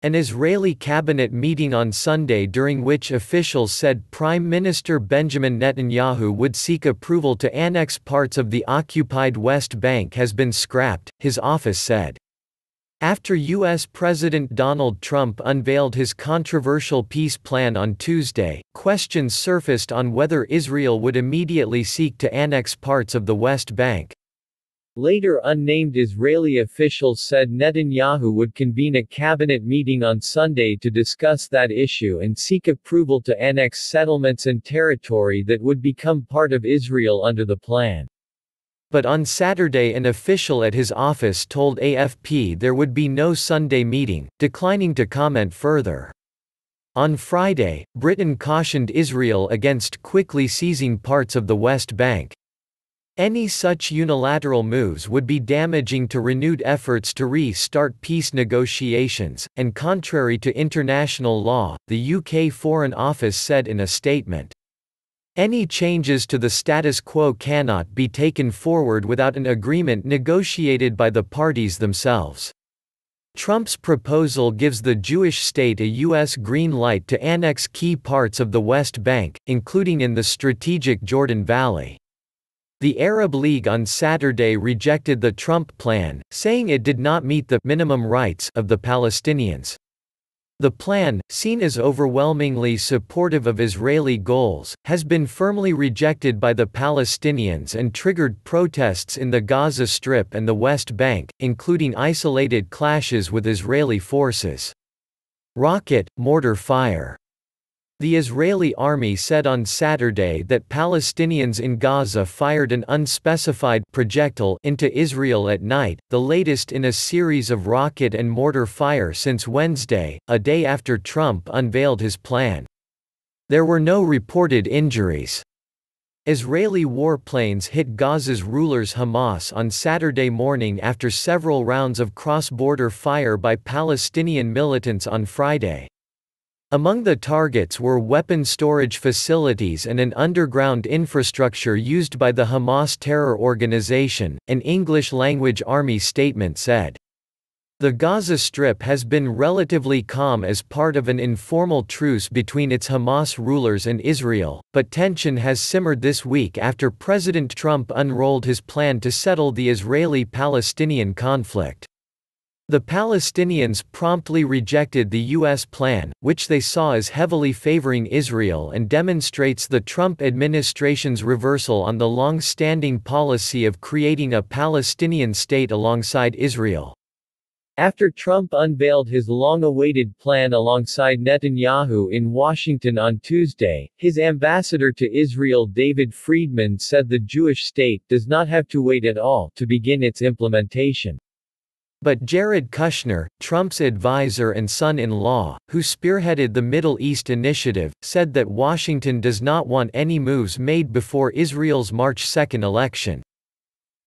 An Israeli cabinet meeting on Sunday during which officials said Prime Minister Benjamin Netanyahu would seek approval to annex parts of the occupied West Bank has been scrapped, his office said. After U.S. President Donald Trump unveiled his controversial peace plan on Tuesday, questions surfaced on whether Israel would immediately seek to annex parts of the West Bank. Later unnamed Israeli officials said Netanyahu would convene a cabinet meeting on Sunday to discuss that issue and seek approval to annex settlements and territory that would become part of Israel under the plan. But on Saturday an official at his office told AFP there would be no Sunday meeting, declining to comment further. On Friday, Britain cautioned Israel against quickly seizing parts of the West Bank. Any such unilateral moves would be damaging to renewed efforts to restart peace negotiations, and contrary to international law, the UK Foreign Office said in a statement. Any changes to the status quo cannot be taken forward without an agreement negotiated by the parties themselves. Trump's proposal gives the Jewish state a U.S. green light to annex key parts of the West Bank, including in the strategic Jordan Valley. The Arab League on Saturday rejected the Trump plan, saying it did not meet the minimum rights of the Palestinians. The plan, seen as overwhelmingly supportive of Israeli goals, has been firmly rejected by the Palestinians and triggered protests in the Gaza Strip and the West Bank, including isolated clashes with Israeli forces. Rocket, mortar fire. The Israeli army said on Saturday that Palestinians in Gaza fired an unspecified projectile into Israel at night, the latest in a series of rocket and mortar fire since Wednesday, a day after Trump unveiled his plan. There were no reported injuries. Israeli warplanes hit Gaza's rulers Hamas on Saturday morning after several rounds of cross-border fire by Palestinian militants on Friday. Among the targets were weapon storage facilities and an underground infrastructure used by the Hamas terror organization, an English-language army statement said. The Gaza Strip has been relatively calm as part of an informal truce between its Hamas rulers and Israel, but tension has simmered this week after President Trump unrolled his plan to settle the Israeli-Palestinian conflict. The Palestinians promptly rejected the U.S. plan, which they saw as heavily favoring Israel and demonstrates the Trump administration's reversal on the long-standing policy of creating a Palestinian state alongside Israel. After Trump unveiled his long-awaited plan alongside Netanyahu in Washington on Tuesday, his ambassador to Israel David Friedman said the Jewish state does not have to wait at all to begin its implementation. But Jared Kushner, Trump's advisor and son-in-law, who spearheaded the Middle East initiative, said that Washington does not want any moves made before Israel's March 2 election.